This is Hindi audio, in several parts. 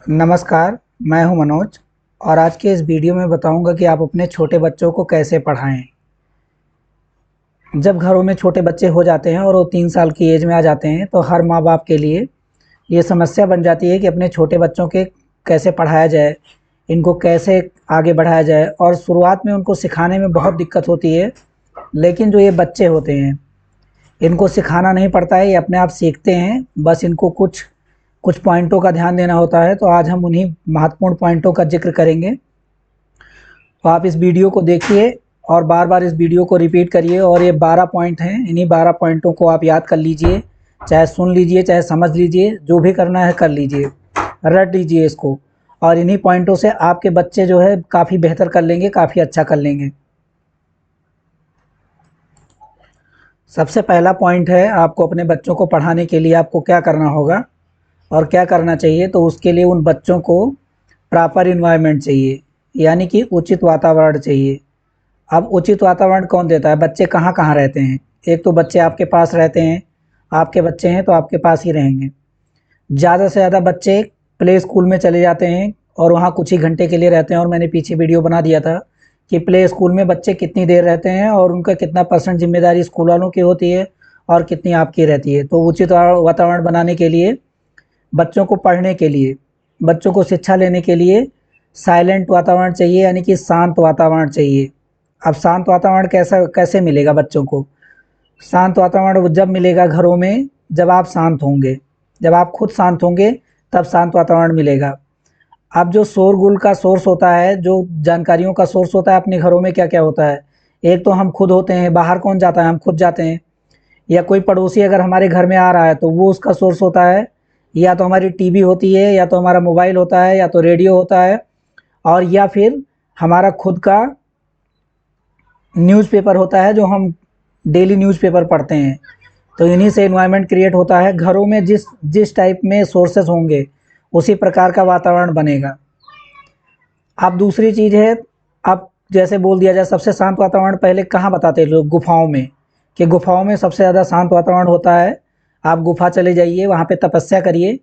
नमस्कार, मैं हूं मनोज और आज के इस वीडियो में बताऊंगा कि आप अपने छोटे बच्चों को कैसे पढ़ाएं। जब घरों में छोटे बच्चे हो जाते हैं और वो 3 साल की एज में आ जाते हैं तो हर माँ बाप के लिए ये समस्या बन जाती है कि अपने छोटे बच्चों के कैसे पढ़ाया जाए, इनको कैसे आगे बढ़ाया जाए। और शुरुआत में उनको सिखाने में बहुत दिक्कत होती है, लेकिन जो ये बच्चे होते हैं इनको सिखाना नहीं पड़ता है, ये अपने आप सीखते हैं। बस इनको कुछ कुछ पॉइंटों का ध्यान देना होता है। तो आज हम उन्हीं महत्वपूर्ण पॉइंटों का जिक्र करेंगे। तो आप इस वीडियो को देखिए और बार बार इस वीडियो को रिपीट करिए। और ये 12 पॉइंट हैं, इन्हीं 12 पॉइंटों को आप याद कर लीजिए, चाहे सुन लीजिए चाहे समझ लीजिए, जो भी करना है कर लीजिए, रट लीजिए इसको। और इन्हीं पॉइंटों से आपके बच्चे जो है काफ़ी बेहतर कर लेंगे, काफ़ी अच्छा कर लेंगे। सबसे पहला पॉइंट है, आपको अपने बच्चों को पढ़ाने के लिए आपको क्या करना होगा और क्या करना चाहिए। तो उसके लिए उन बच्चों को प्रॉपर इन्वायरमेंट चाहिए, यानी कि उचित वातावरण चाहिए। अब उचित वातावरण कौन देता है? बच्चे कहाँ कहाँ रहते हैं। एक तो बच्चे आपके पास रहते हैं, आपके बच्चे हैं तो आपके पास ही रहेंगे। ज़्यादा से ज़्यादा बच्चे प्ले स्कूल में चले जाते हैं और वहाँ कुछ ही घंटे के लिए रहते हैं। और मैंने पीछे वीडियो बना दिया था कि प्ले स्कूल में बच्चे कितनी देर रहते हैं और उनका कितना % जिम्मेदारी स्कूल वालों की होती है और कितनी आपकी रहती है। तो उचित वातावरण बनाने के लिए, बच्चों को पढ़ने के लिए, बच्चों को शिक्षा लेने के लिए साइलेंट वातावरण चाहिए, यानी कि शांत वातावरण चाहिए। अब शांत वातावरण कैसा कैसे मिलेगा बच्चों को? शांत वातावरण जब मिलेगा घरों में, जब आप शांत होंगे, जब आप खुद शांत होंगे तब शांत वातावरण मिलेगा। अब जो शोरगुल का सोर्स होता है, जो जानकारियों का सोर्स होता है अपने घरों में, क्या क्या होता है? एक तो हम खुद होते हैं, बाहर कौन जाता है? हम खुद जाते हैं। या कोई पड़ोसी अगर हमारे घर में आ रहा है तो वो उसका सोर्स होता है। या तो हमारी टीवी होती है, या तो हमारा मोबाइल होता है, या तो रेडियो होता है, और या फिर हमारा खुद का न्यूज़पेपर होता है जो हम डेली न्यूज़पेपर पढ़ते हैं। तो इन्हीं से इन्वायरमेंट क्रिएट होता है। घरों में जिस जिस टाइप में सोर्सेस होंगे उसी प्रकार का वातावरण बनेगा। अब दूसरी चीज़ है, अब जैसे बोल दिया जाए सबसे शांत वातावरण पहले कहाँ बताते हैं लोग? गुफाओं में, कि गुफाओं में सबसे ज़्यादा शांत वातावरण होता है। आप गुफा चले जाइए, वहाँ पे तपस्या करिए।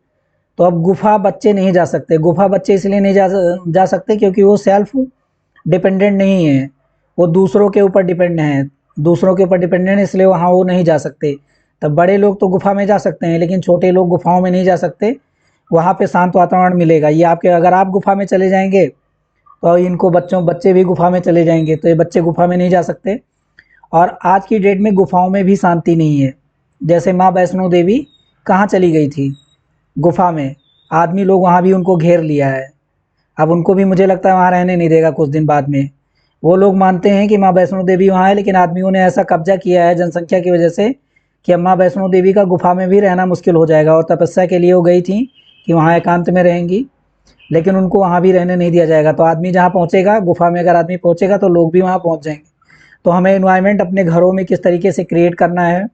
तो अब गुफा बच्चे नहीं जा सकते। गुफा बच्चे इसलिए नहीं जा सकते क्योंकि वो सेल्फ डिपेंडेंट नहीं है, वो दूसरों के ऊपर डिपेंड हैं। दूसरों के ऊपर डिपेंडेंट है, इसलिए वहाँ वो नहीं जा सकते। तब बड़े लोग तो गुफा में जा सकते हैं, लेकिन छोटे लोग गुफाओं में नहीं जा सकते। वहाँ पे शांत वातावरण मिलेगा। ये आपके, अगर आप गुफा में चले जाएंगे तो इनको बच्चे भी गुफा में चले जाएंगे, तो ये बच्चे गुफा में नहीं जा सकते। और आज की डेट में गुफाओं में भी शांति नहीं है। जैसे माँ वैष्णो देवी कहाँ चली गई थी? गुफा में। आदमी लोग वहाँ भी उनको घेर लिया है। अब उनको भी मुझे लगता है वहाँ रहने नहीं देगा कुछ दिन बाद में। वो लोग मानते हैं कि माँ वैष्णो देवी वहाँ है, लेकिन आदमियों ने ऐसा कब्जा किया है जनसंख्या की वजह से कि अब माँ वैष्णो देवी का गुफा में भी रहना मुश्किल हो जाएगा। और तपस्या के लिए वो गई थी कि वहाँ एकांत में रहेंगी, लेकिन उनको वहाँ भी रहने नहीं दिया जाएगा। तो आदमी जहाँ पहुँचेगा, गुफा में अगर आदमी पहुँचेगा तो लोग भी वहाँ पहुँच जाएंगे। तो हमें इन्वायरमेंट अपने घरों में किस तरीके से क्रिएट करना है?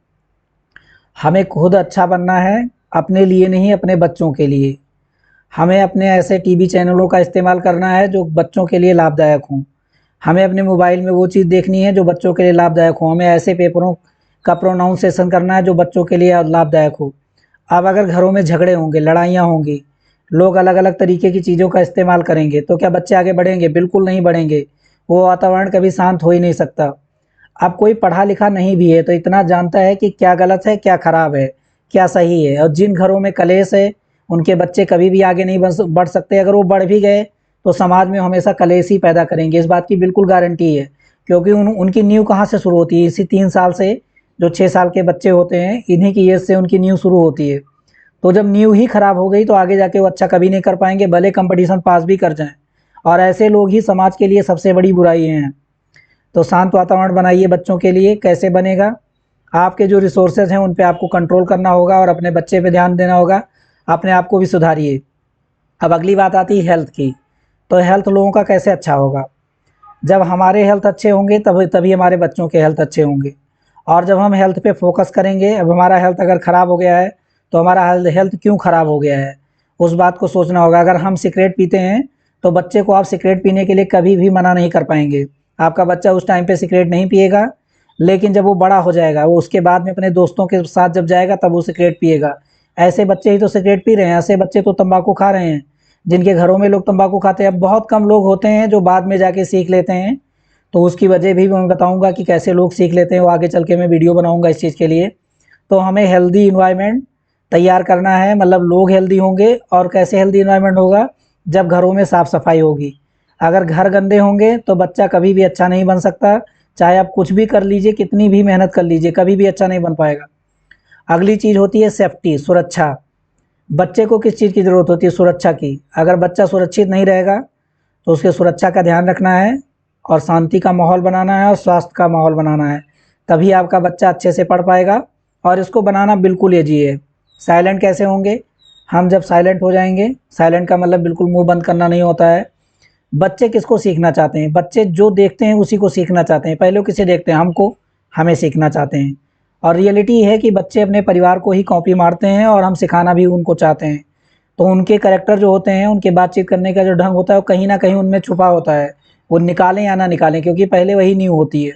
हमें खुद अच्छा बनना है, अपने लिए नहीं, अपने बच्चों के लिए। हमें अपने ऐसे टीवी चैनलों का इस्तेमाल करना है जो बच्चों के लिए लाभदायक हों। हमें अपने मोबाइल में वो चीज़ देखनी है जो बच्चों के लिए लाभदायक हो। हमें ऐसे पेपरों का प्रोनाउंसिएशन करना है जो बच्चों के लिए लाभदायक हो। अब अगर घरों में झगड़े होंगे, लड़ाइयाँ होंगी, लोग अलग अलग तरीके की चीज़ों का इस्तेमाल करेंगे, तो क्या बच्चे आगे बढ़ेंगे? बिल्कुल नहीं बढ़ेंगे। वो वातावरण कभी शांत हो ही नहीं सकता। अब कोई पढ़ा लिखा नहीं भी है तो इतना जानता है कि क्या गलत है, क्या खराब है, क्या सही है। और जिन घरों में कलेश है उनके बच्चे कभी भी आगे नहीं बढ़ सकते। अगर वो बढ़ भी गए तो समाज में हमेशा कलेश ही पैदा करेंगे, इस बात की बिल्कुल गारंटी है। क्योंकि उनकी नींव कहाँ से शुरू होती है? इसी 3 साल से। जो 6 साल के बच्चे होते हैं, इन्हीं की एज से उनकी नींव शुरू होती है। तो जब नींव ही खराब हो गई तो आगे जाके वो अच्छा कभी नहीं कर पाएंगे, भले कंपटीशन पास भी कर जाएं। और ऐसे लोग ही समाज के लिए सबसे बड़ी बुराई हैं। तो शांत वातावरण बनाइए बच्चों के लिए। कैसे बनेगा? आपके जो रिसोर्सेज हैं उन पे आपको कंट्रोल करना होगा और अपने बच्चे पे ध्यान देना होगा। अपने आप को भी सुधारिए। अब अगली बात आती है हेल्थ की। तो हेल्थ लोगों का कैसे अच्छा होगा? जब हमारे हेल्थ अच्छे होंगे तभी तभी हमारे बच्चों के हेल्थ अच्छे होंगे। और जब हम हेल्थ पे फोकस करेंगे, अब हमारा हेल्थ अगर ख़राब हो गया है तो हमारा हेल्थ क्यों ख़राब हो गया है, उस बात को सोचना होगा। अगर हम सिगरेट पीते हैं तो बच्चे को आप सिगरेट पीने के लिए कभी भी मना नहीं कर पाएंगे। आपका बच्चा उस टाइम पे सिगरेट नहीं पिएगा, लेकिन जब वो बड़ा हो जाएगा, वो उसके बाद में अपने दोस्तों के साथ जब जाएगा तब वो सिगरेट पिएगा। ऐसे बच्चे ही तो सिगरेट पी रहे हैं, ऐसे बच्चे तो तंबाकू खा रहे हैं। जिनके घरों में लोग तंबाकू खाते हैं। अब बहुत कम लोग होते हैं जो बाद में जाके सीख लेते हैं, तो उसकी वजह भी मैं बताऊंगा कि कैसे लोग सीख लेते हैं, वो आगे चल के मैं वीडियो बनाऊंगा इस चीज़ के लिए। तो हमें हेल्दी इन्वायरमेंट तैयार करना है, मतलब लोग हेल्दी होंगे। और कैसे हेल्दी इन्वायरमेंट होगा, जब घरों में साफ़ सफाई होगी। अगर घर गंदे होंगे तो बच्चा कभी भी अच्छा नहीं बन सकता, चाहे आप कुछ भी कर लीजिए, कितनी भी मेहनत कर लीजिए, कभी भी अच्छा नहीं बन पाएगा। अगली चीज़ होती है सेफ्टी, सुरक्षा। बच्चे को किस चीज़ की ज़रूरत होती है? सुरक्षा की। अगर बच्चा सुरक्षित नहीं रहेगा तो उसके सुरक्षा का ध्यान रखना है, और शांति का माहौल बनाना है, और स्वास्थ्य का माहौल बनाना है। तभी आपका बच्चा अच्छे से पढ़ पाएगा। और इसको बनाना बिल्कुल ईजी है। साइलेंट कैसे होंगे? हम जब साइलेंट हो जाएंगे, साइलेंट का मतलब बिल्कुल मुंह बंद करना नहीं होता है। बच्चे किसको सीखना चाहते हैं? बच्चे जो देखते हैं उसी को सीखना चाहते हैं। पहले वो किसे देखते हैं? हमको। हमें सीखना चाहते हैं। और रियलिटी है कि बच्चे अपने परिवार को ही कॉपी मारते हैं, और हम सिखाना भी उनको चाहते हैं। तो उनके कैरेक्टर जो होते हैं, उनके बातचीत करने का जो ढंग होता है, वो कहीं न कहीं उनमें छुपा होता है। वो निकालें या ना निकालें, क्योंकि पहले वही नींव होती है।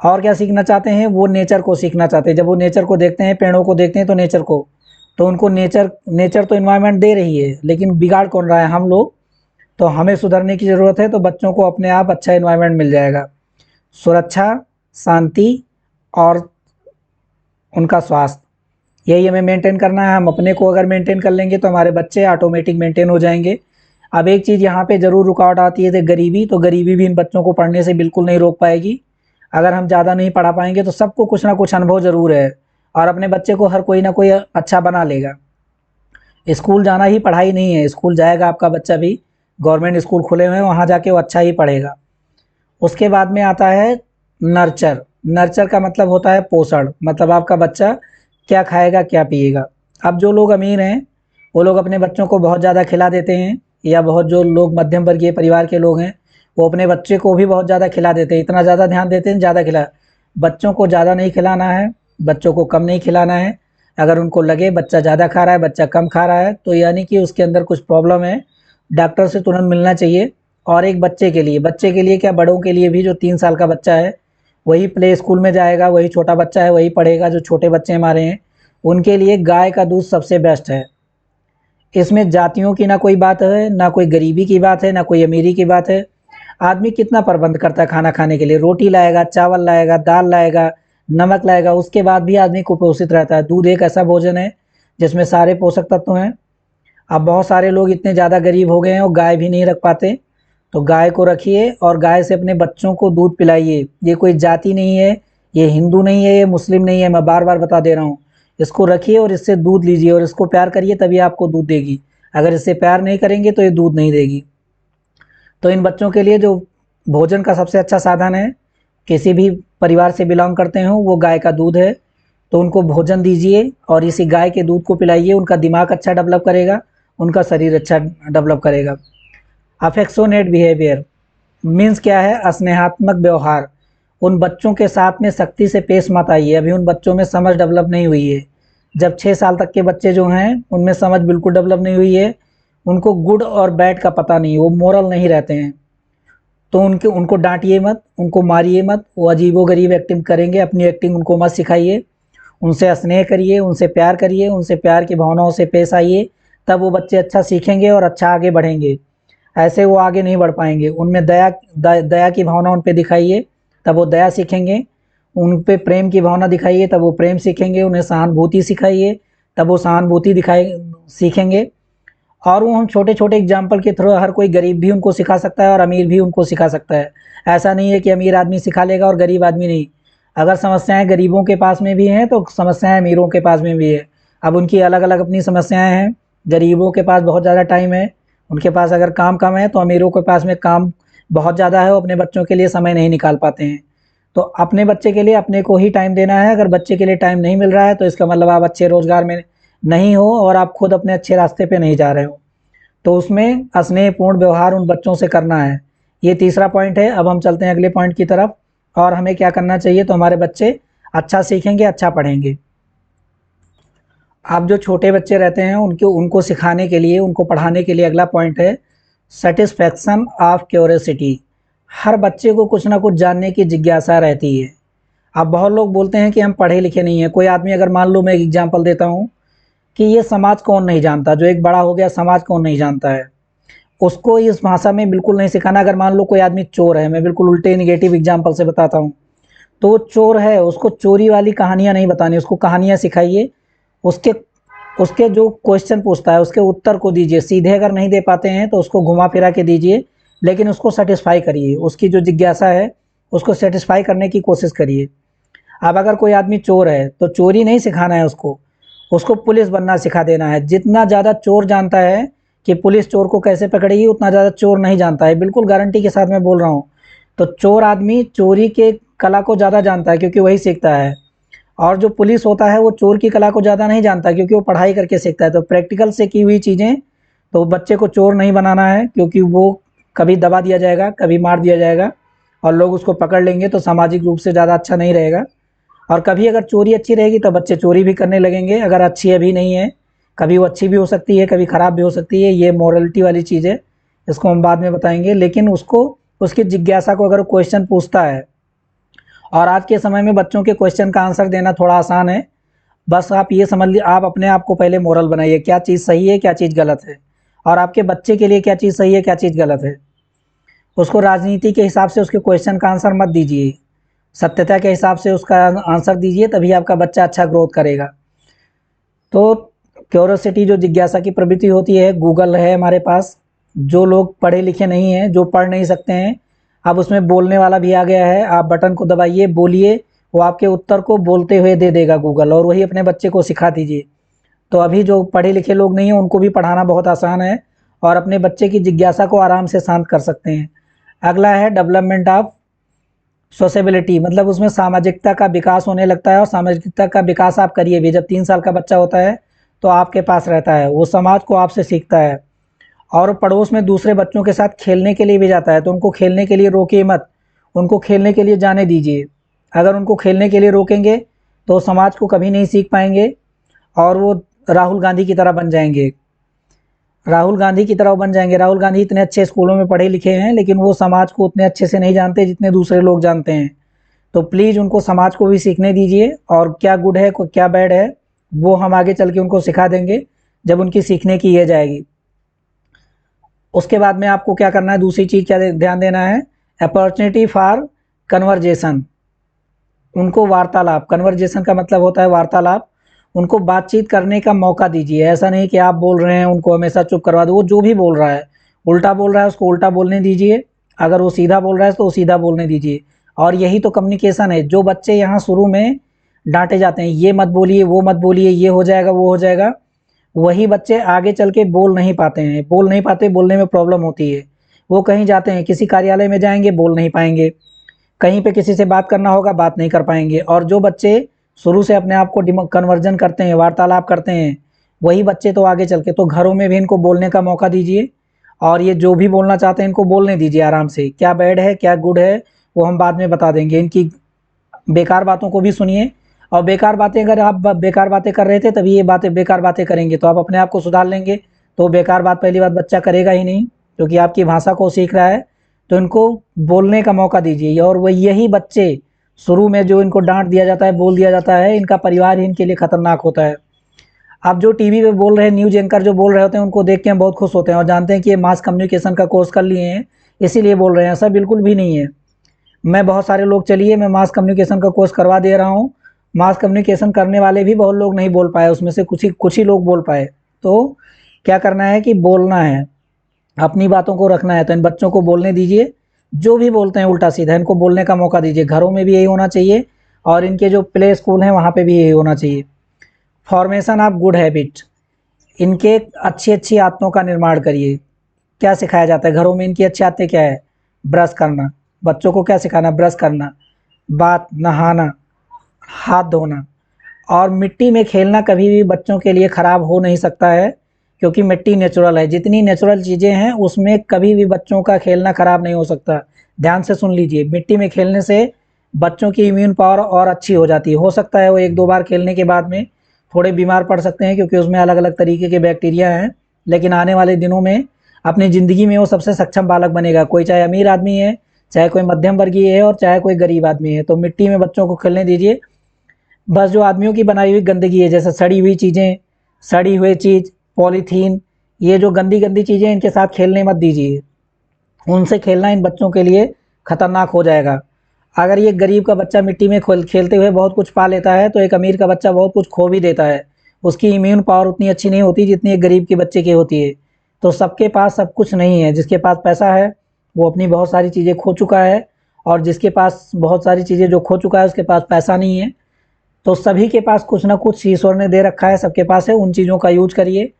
और क्या सीखना चाहते हैं? वो नेचर को सीखना चाहते हैं। जब वो नेचर को देखते हैं, पेड़ों को देखते हैं, तो नेचर को, तो उनको नेचर नेचर तो एनवायरनमेंट दे रही है, लेकिन बिगाड़ कौन रहा है? हम लोग। तो हमें सुधरने की ज़रूरत है, तो बच्चों को अपने आप अच्छा एनवायरनमेंट मिल जाएगा। सुरक्षा, शांति और उनका स्वास्थ्य, यही हमें मेंटेन करना है। हम अपने को अगर मेंटेन कर लेंगे तो हमारे बच्चे ऑटोमेटिक मेंटेन हो जाएंगे। अब एक चीज़ यहाँ पे ज़रूर रुकावट आती है, जैसे गरीबी। तो गरीबी भी इन बच्चों को पढ़ने से बिल्कुल नहीं रोक पाएगी। अगर हम ज़्यादा नहीं पढ़ा पाएंगे तो सबको कुछ ना कुछ अनुभव ज़रूर है, और अपने बच्चे को हर कोई ना कोई अच्छा बना लेगा। स्कूल जाना ही पढ़ाई नहीं है, स्कूल जाएगा आपका बच्चा भी, गवर्नमेंट स्कूल खुले हुए हैं, वहाँ जाके वो अच्छा ही पढ़ेगा। उसके बाद में आता है नर्चर। नर्चर का मतलब होता है पोषण, मतलब आपका बच्चा क्या खाएगा, क्या पिएगा। अब जो लोग अमीर हैं वो लोग अपने बच्चों को बहुत ज़्यादा खिला देते हैं, या बहुत जो लोग मध्यम वर्गीय परिवार के लोग हैं वो अपने बच्चे को भी बहुत ज़्यादा खिला देते हैं। इतना ज़्यादा ध्यान देते हैं, ज़्यादा खिला। बच्चों को ज़्यादा नहीं खिलाना है, बच्चों को कम नहीं खिलाना है। अगर उनको लगे बच्चा ज़्यादा खा रहा है, बच्चा कम खा रहा है, तो यानी कि उसके अंदर कुछ प्रॉब्लम है, डॉक्टर से तुरंत मिलना चाहिए। और एक बच्चे के लिए क्या, बड़ों के लिए भी, जो 3 साल का बच्चा है वही प्ले स्कूल में जाएगा, वही छोटा बच्चा है वही पढ़ेगा, जो छोटे बच्चे हमारे हैं उनके लिए गाय का दूध सबसे बेस्ट है। इसमें जातियों की ना कोई बात है, ना कोई गरीबी की बात है, ना कोई अमीरी की बात है। आदमी कितना प्रबंध करता है खाना खाने के लिए, रोटी लाएगा, चावल लाएगा, दाल लाएगा, नमक लाएगा, उसके बाद भी आदमी कुपोषित रहता है। दूध एक ऐसा भोजन है जिसमें सारे पोषक तत्व हैं। अब बहुत सारे लोग इतने ज़्यादा गरीब हो गए हैं और गाय भी नहीं रख पाते, तो गाय को रखिए और गाय से अपने बच्चों को दूध पिलाइए। ये कोई जाति नहीं है, ये हिंदू नहीं है, ये मुस्लिम नहीं है, मैं बार बार बता दे रहा हूँ। इसको रखिए और इससे दूध लीजिए, और इसको प्यार करिए, तभी आपको दूध देगी। अगर इससे प्यार नहीं करेंगे तो ये दूध नहीं देगी। तो इन बच्चों के लिए जो भोजन का सबसे अच्छा साधन है, किसी भी परिवार से बिलोंग करते हो, वो गाय का दूध है। तो उनको भोजन दीजिए और इसी गाय के दूध को पिलाइए। उनका दिमाग अच्छा डेवलप करेगा, उनका शरीर अच्छा डेवलप करेगा। अफेक्शोनेट बिहेवियर मीन्स क्या है? स्नेहात्मक व्यवहार। उन बच्चों के साथ में सख्ती से पेश मत आइए, अभी उन बच्चों में समझ डेवलप नहीं हुई है। जब 6 साल तक के बच्चे जो हैं उनमें समझ बिल्कुल डेवलप नहीं हुई है, उनको गुड और बैड का पता नहीं, वो मोरल नहीं रहते हैं। तो उनको डांटिए मत, उनको मारिए मत, वो अजीबोगरीब एक्टिंग करेंगे, अपनी एक्टिंग उनको मत सिखाइए। उनसे स्नेह करिए, उनसे प्यार करिए, उनसे प्यार की भावनाओं से पेश आइए, तब वो बच्चे अच्छा सीखेंगे और अच्छा आगे बढ़ेंगे। ऐसे वो आगे नहीं बढ़ पाएंगे। उनमें दया की भावना उन पे दिखाइए, तब वो दया सीखेंगे। उन पे प्रेम की भावना दिखाइए, तब वो प्रेम सीखेंगे। उन्हें सहानुभूति सिखाइए, तब वो सहानुभूति दिखाए सीखेंगे। और वो हम छोटे छोटे एग्जाम्पल के थ्रू, हर कोई गरीब भी उनको सिखा सकता है और अमीर भी उनको सिखा सकता है। ऐसा नहीं है कि अमीर आदमी सिखा लेगा और गरीब आदमी नहीं। अगर समस्याएं गरीबों के पास में भी हैं तो समस्याएं अमीरों के पास में भी है। अब उनकी अलग अलग अपनी समस्याएं हैं। गरीबों के पास बहुत ज़्यादा टाइम है, उनके पास अगर काम कम है, तो अमीरों के पास में काम बहुत ज़्यादा है, वो अपने बच्चों के लिए समय नहीं निकाल पाते हैं। तो अपने बच्चे के लिए अपने को ही टाइम देना है। अगर बच्चे के लिए टाइम नहीं मिल रहा है तो इसका मतलब आप अच्छे रोज़गार में नहीं हो और आप खुद अपने अच्छे रास्ते पे नहीं जा रहे हो। तो उसमें स्नेहपूर्ण व्यवहार उन बच्चों से करना है। ये तीसरा पॉइंट है। अब हम चलते हैं अगले पॉइंट की तरफ। और हमें क्या करना चाहिए, तो हमारे बच्चे अच्छा सीखेंगे, अच्छा पढ़ेंगे। अब जो छोटे बच्चे रहते हैं उनको सिखाने के लिए, उनको पढ़ाने के लिए अगला पॉइंट है सेटिस्फैक्शन ऑफ क्यूरियोसिटी। हर बच्चे को कुछ ना कुछ जानने की जिज्ञासा रहती है। अब बहुत लोग बोलते हैं कि हम पढ़े लिखे नहीं हैं। कोई आदमी, अगर मान लो मैं एक एग्जांपल देता हूँ, कि ये समाज कौन नहीं जानता, जो एक बड़ा हो गया समाज कौन नहीं जानता है, उसको इस भाषा में बिल्कुल नहीं सिखाना। अगर मान लो कोई आदमी चोर है, मैं बिल्कुल उल्टे निगेटिव एग्जाम्पल से बताता हूँ, तो वो चोर है, उसको चोरी वाली कहानियाँ नहीं बतानी, उसको कहानियाँ सिखाइए। उसके उसके जो क्वेश्चन पूछता है उसके उत्तर को दीजिए, सीधे अगर नहीं दे पाते हैं तो उसको घुमा फिरा के दीजिए, लेकिन उसको सेटिस्फाई करिए, उसकी जो जिज्ञासा है उसको सेटिस्फाई करने की कोशिश करिए। अब अगर कोई आदमी चोर है तो चोरी नहीं सिखाना है उसको, उसको पुलिस बनना सिखा देना है। जितना ज़्यादा चोर जानता है कि पुलिस चोर को कैसे पकड़ेगी, उतना ज़्यादा चोर नहीं जानता है, बिल्कुल गारंटी के साथ मैं बोल रहा हूँ। तो चोर आदमी चोरी के कला को ज़्यादा जानता है क्योंकि वही सीखता है, और जो पुलिस होता है वो चोर की कला को ज़्यादा नहीं जानता क्योंकि वो पढ़ाई करके सीखता है। तो प्रैक्टिकल से की हुई चीज़ें, तो बच्चे को चोर नहीं बनाना है, क्योंकि वो कभी दबा दिया जाएगा, कभी मार दिया जाएगा और लोग उसको पकड़ लेंगे तो सामाजिक रूप से ज़्यादा अच्छा नहीं रहेगा। और कभी अगर चोरी अच्छी रहेगी तो बच्चे चोरी भी करने लगेंगे, अगर अच्छी अभी नहीं है, कभी वो अच्छी भी हो सकती है, कभी ख़राब भी हो सकती है, ये मोरलिटी वाली चीज़ है, इसको हम बाद में बताएंगे। लेकिन उसको उसकी जिज्ञासा को अगर क्वेश्चन पूछता है, और आज के समय में बच्चों के क्वेश्चन का आंसर देना थोड़ा आसान है। बस आप ये समझ लीजिए, आप अपने आप को पहले मोरल बनाइए, क्या चीज़ सही है क्या चीज़ गलत है, और आपके बच्चे के लिए क्या चीज़ सही है क्या चीज़ गलत है। उसको राजनीति के हिसाब से उसके क्वेश्चन का आंसर मत दीजिए, सत्यता के हिसाब से उसका आंसर दीजिए, तभी आपका बच्चा अच्छा ग्रोथ करेगा। तो क्यूरोसिटी जो जिज्ञासा की प्रवृत्ति होती है, गूगल है हमारे पास, जो लोग पढ़े लिखे नहीं हैं, जो पढ़ नहीं सकते हैं, अब उसमें बोलने वाला भी आ गया है, आप बटन को दबाइए, बोलिए, वो आपके उत्तर को बोलते हुए दे देगा गूगल, और वही अपने बच्चे को सिखा दीजिए। तो अभी जो पढ़े लिखे लोग नहीं हैं उनको भी पढ़ाना बहुत आसान है, और अपने बच्चे की जिज्ञासा को आराम से शांत कर सकते हैं। अगला है डेवलपमेंट ऑफ सोशेबिलिटी, मतलब उसमें सामाजिकता का विकास होने लगता है, और सामाजिकता का विकास आप करिए भी। जब 3 साल का बच्चा होता है तो आपके पास रहता है, वो समाज को आपसे सीखता है, और पड़ोस में दूसरे बच्चों के साथ खेलने के लिए भी जाता है। तो उनको खेलने के लिए रोकिए मत, उनको खेलने के लिए जाने दीजिए। अगर उनको खेलने के लिए रोकेंगे तो समाज को कभी नहीं सीख पाएंगे, और वो राहुल गांधी की तरह बन जाएंगे, राहुल गांधी की तरह बन जाएंगे। राहुल गांधी इतने अच्छे स्कूलों में पढ़े लिखे हैं, लेकिन वो समाज को उतने अच्छे से नहीं जानते जितने दूसरे लोग जानते हैं। तो प्लीज़ उनको समाज को भी सीखने दीजिए, और क्या गुड है क्या बैड है वो हम आगे चल के उनको सिखा देंगे जब उनकी सीखने की एज आएगी। उसके बाद में आपको क्या करना है, दूसरी चीज़ क्या ध्यान देना है, अपॉर्चुनिटी फॉर कन्वर्जेशन। उनको वार्तालाप, कन्वर्जेशन का मतलब होता है वार्तालाप, उनको बातचीत करने का मौका दीजिए। ऐसा नहीं कि आप बोल रहे हैं उनको हमेशा चुप करवा दो, वो जो भी बोल रहा है, उल्टा बोल रहा है उसको उल्टा बोलने दीजिए, अगर वो सीधा बोल रहा है तो वो सीधा बोलने दीजिए। और यही तो कम्युनिकेशन है। जो बच्चे यहाँ शुरू में डांटे जाते हैं, ये मत बोलिए वो मत बोलिए, ये हो जाएगा वो हो जाएगा, वही बच्चे आगे चल के बोल नहीं पाते हैं, बोल नहीं पाते, बोलने में प्रॉब्लम होती है। वो कहीं जाते हैं, किसी कार्यालय में जाएंगे बोल नहीं पाएंगे, कहीं पे किसी से बात करना होगा बात नहीं कर पाएंगे। और जो बच्चे शुरू से अपने आप को कन्वर्जन करते हैं, वार्तालाप करते हैं, वही बच्चे तो आगे चल के, तो घरों में भी इनको बोलने का मौका दीजिए, और ये जो भी बोलना चाहते हैं इनको बोलने दीजिए आराम से। क्या बैड है क्या गुड है वो हम बाद में बता देंगे। इनकी बेकार बातों को भी सुनिए, और बेकार बातें, अगर आप बेकार बातें कर रहे थे तभी ये बातें बेकार बातें करेंगे तो आप अपने आप को सुधार लेंगे। तो बेकार बात पहली बात बच्चा करेगा ही नहीं, क्योंकि आपकी भाषा को सीख रहा है। तो इनको बोलने का मौका दीजिए, और वह यही बच्चे शुरू में जो इनको डांट दिया जाता है, बोल दिया जाता है, इनका परिवार ही इनके लिए खतरनाक होता है। आप जो टीवी पे बोल रहे हैं, न्यूज़ एंकर जो बोल रहे होते हैं, उनको देख के हम बहुत खुश होते हैं और जानते हैं कि ये मास कम्युनिकेशन का कोर्स कर लिए हैं इसीलिए बोल रहे हैं, ऐसा बिल्कुल भी नहीं है। मैं बहुत सारे लोग, चलिए मैं मास कम्युनिकेशन का कोर्स करवा दे रहा हूँ, मास कम्युनिकेशन करने वाले भी बहुत लोग नहीं बोल पाए, उसमें से कुछ ही लोग बोल पाए। तो क्या करना है कि बोलना है, अपनी बातों को रखना है। तो इन बच्चों को बोलने दीजिए, जो भी बोलते हैं उल्टा सीधा इनको बोलने का मौका दीजिए। घरों में भी यही होना चाहिए, और इनके जो प्ले स्कूल हैं वहाँ पे भी यही होना चाहिए। फॉर्मेशन ऑफ गुड हैबिट, इनके अच्छी अच्छी आदतों का निर्माण करिए। क्या सिखाया जाता है घरों में, इनकी अच्छी आदतें क्या है, ब्रश करना, बच्चों को क्या सिखाना, ब्रश करना, बात, नहाना, हाथ धोना। और मिट्टी में खेलना कभी भी बच्चों के लिए ख़राब हो नहीं सकता है, क्योंकि मिट्टी नेचुरल है। जितनी नेचुरल चीज़ें हैं उसमें कभी भी बच्चों का खेलना ख़राब नहीं हो सकता। ध्यान से सुन लीजिए, मिट्टी में खेलने से बच्चों की इम्यून पावर और अच्छी हो जाती है। हो सकता है वो 1-2 बार खेलने के बाद में थोड़े बीमार पड़ सकते हैं, क्योंकि उसमें अलग अलग तरीके के बैक्टीरिया हैं, लेकिन आने वाले दिनों में अपनी ज़िंदगी में वो सबसे सक्षम बालक बनेगा। कोई चाहे अमीर आदमी है, चाहे कोई मध्यम वर्गीय है, और चाहे कोई गरीब आदमी है। तो मिट्टी में बच्चों को खेलने दीजिए। बस जो आदमियों की बनाई हुई गंदगी है, जैसे सड़ी हुई चीज़ें, सड़ी हुई चीज़, पॉलीथीन, ये जो गंदी गंदी चीज़ें इनके साथ खेलने मत दीजिए। उनसे खेलना इन बच्चों के लिए खतरनाक हो जाएगा। अगर ये गरीब का बच्चा मिट्टी में खेलते हुए बहुत कुछ पा लेता है तो एक अमीर का बच्चा बहुत कुछ खो भी देता है। उसकी इम्यून पावर उतनी अच्छी नहीं होती जितनी एक गरीब के बच्चे की होती है। तो सबके पास सब कुछ नहीं है। जिसके पास पैसा है वो अपनी बहुत सारी चीज़ें खो चुका है, और जिसके पास बहुत सारी चीज़ें जो खो चुका है उसके पास पैसा नहीं है। तो सभी के पास कुछ ना कुछ ईश्वर ने दे रखा है, सबके पास है। उन चीज़ों का यूज करिए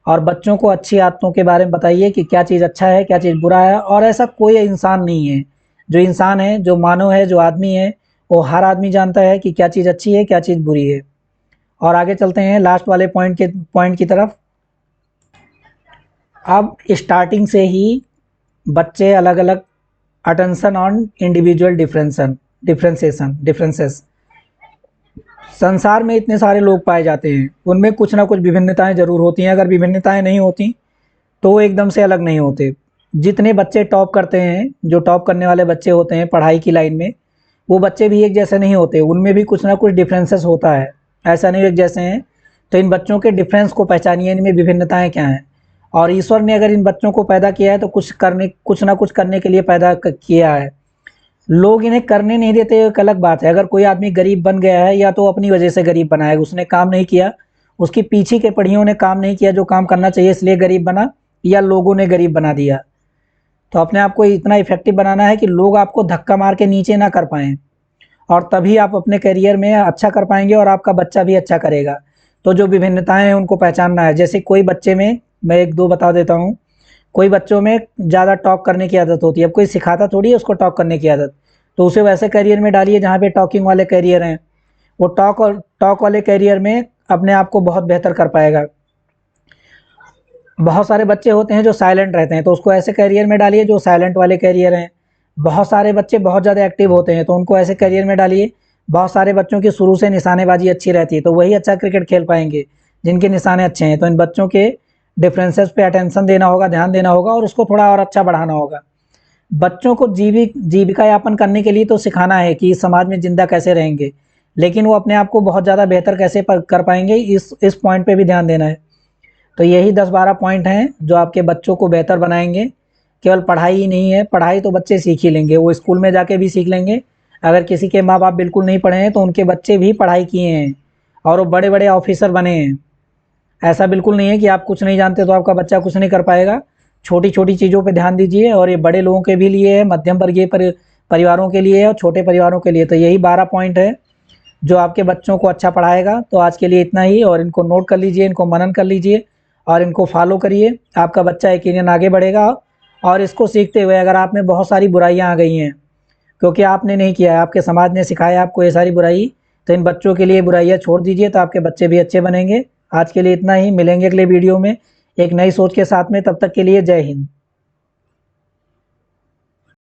और बच्चों को अच्छी आदतों के बारे में बताइए कि क्या चीज़ अच्छा है, क्या चीज़ बुरा है। और ऐसा कोई इंसान नहीं है, जो इंसान है, जो मानव है, जो आदमी है, वो हर आदमी जानता है कि क्या चीज़ अच्छी है, क्या चीज़ बुरी है। और आगे चलते हैं लास्ट वाले पॉइंट की तरफ। अब स्टार्टिंग से ही बच्चे अलग अलग अटेंशन ऑन इंडिविजुअल डिफरेंसेस। संसार में इतने सारे लोग पाए जाते हैं, उनमें कुछ ना कुछ विभिन्नताएं जरूर होती हैं। अगर विभिन्नताएं नहीं होती तो वो एकदम से अलग नहीं होते। जितने बच्चे टॉप करते हैं, जो टॉप करने वाले बच्चे होते हैं पढ़ाई की लाइन में, वो बच्चे भी एक जैसे नहीं होते, उनमें भी कुछ ना कुछ डिफरेंसेस होता है। ऐसा नहीं एक जैसे हैं। तो इन बच्चों के डिफरेंस को पहचानिए, इनमें विभिन्नताएं क्या हैं। और ईश्वर ने अगर इन बच्चों को पैदा किया है तो कुछ ना कुछ करने के लिए पैदा किया है। लोग इन्हें करने नहीं देते, एक अलग बात है। अगर कोई आदमी गरीब बन गया है या तो अपनी वजह से गरीब बना है, उसने काम नहीं किया, उसकी पीछे के पढ़ियों ने काम नहीं किया जो काम करना चाहिए इसलिए गरीब बना, या लोगों ने गरीब बना दिया। तो अपने आप को इतना इफेक्टिव बनाना है कि लोग आपको धक्का मार के नीचे ना कर पाएँ, और तभी आप अपने करियर में अच्छा कर पाएंगे और आपका बच्चा भी अच्छा करेगा। तो जो विभिन्नताएं हैं उनको पहचानना है। जैसे कोई बच्चे में, मैं एक दो बता देता हूँ, कोई बच्चों में ज़्यादा टॉक करने की आदत होती है। अब कोई सिखाता थोड़ी है उसको टॉक करने की आदत, तो उसे वैसे करियर में डालिए जहाँ पे टॉकिंग वाले करियर हैं। वो टॉक वाले करियर में अपने आप को बहुत बेहतर कर पाएगा। बहुत सारे बच्चे होते हैं जो साइलेंट रहते हैं, तो उसको ऐसे करियर में डालिए जो साइलेंट वाले करियर हैं। बहुत सारे बच्चे बहुत ज़्यादा एक्टिव होते हैं, तो उनको ऐसे करियर में डालिए। बहुत सारे बच्चों की शुरू से निशानेबाजी अच्छी रहती है, तो वही अच्छा क्रिकेट खेल पाएंगे जिनके निशाने अच्छे हैं। तो इन बच्चों के डिफरेंसेस पे अटेंशन देना होगा, ध्यान देना होगा, और उसको थोड़ा और अच्छा बढ़ाना होगा। बच्चों को जीविका यापन करने के लिए तो सिखाना है कि इस समाज में जिंदा कैसे रहेंगे, लेकिन वो अपने आप को बहुत ज़्यादा बेहतर कैसे कर पाएंगे, इस पॉइंट पे भी ध्यान देना है। तो यही 10-12 पॉइंट हैं जो आपके बच्चों को बेहतर बनाएंगे। केवल पढ़ाई ही नहीं है, पढ़ाई तो बच्चे सीख ही लेंगे, वो स्कूल में जाके भी सीख लेंगे। अगर किसी के माँ बाप बिल्कुल नहीं पढ़े हैं तो उनके बच्चे भी पढ़ाई किए हैं और वो बड़े बड़े ऑफिसर बने हैं। ऐसा बिल्कुल नहीं है कि आप कुछ नहीं जानते तो आपका बच्चा कुछ नहीं कर पाएगा। छोटी छोटी चीज़ों पे ध्यान दीजिए, और ये बड़े लोगों के भी लिए है, मध्यम वर्गीय परिवारों के लिए है, और छोटे परिवारों के लिए। तो यही 12 पॉइंट है जो आपके बच्चों को अच्छा पढ़ाएगा। तो आज के लिए इतना ही, और इनको नोट कर लीजिए, इनको मनन कर लीजिए और इनको फॉलो करिए। आपका बच्चा यकीनन आगे बढ़ेगा। और इसको सीखते हुए अगर आप में बहुत सारी बुराइयां आ गई हैं, क्योंकि आपने नहीं किया है, आपके समाज ने सिखाया आपको ये सारी बुराई, तो इन बच्चों के लिए बुराइयां छोड़ दीजिए, तो आपके बच्चे भी अच्छे बनेंगे। आज के लिए इतना ही, मिलेंगे अगले वीडियो में एक नई सोच के साथ में। तब तक के लिए जय हिंद।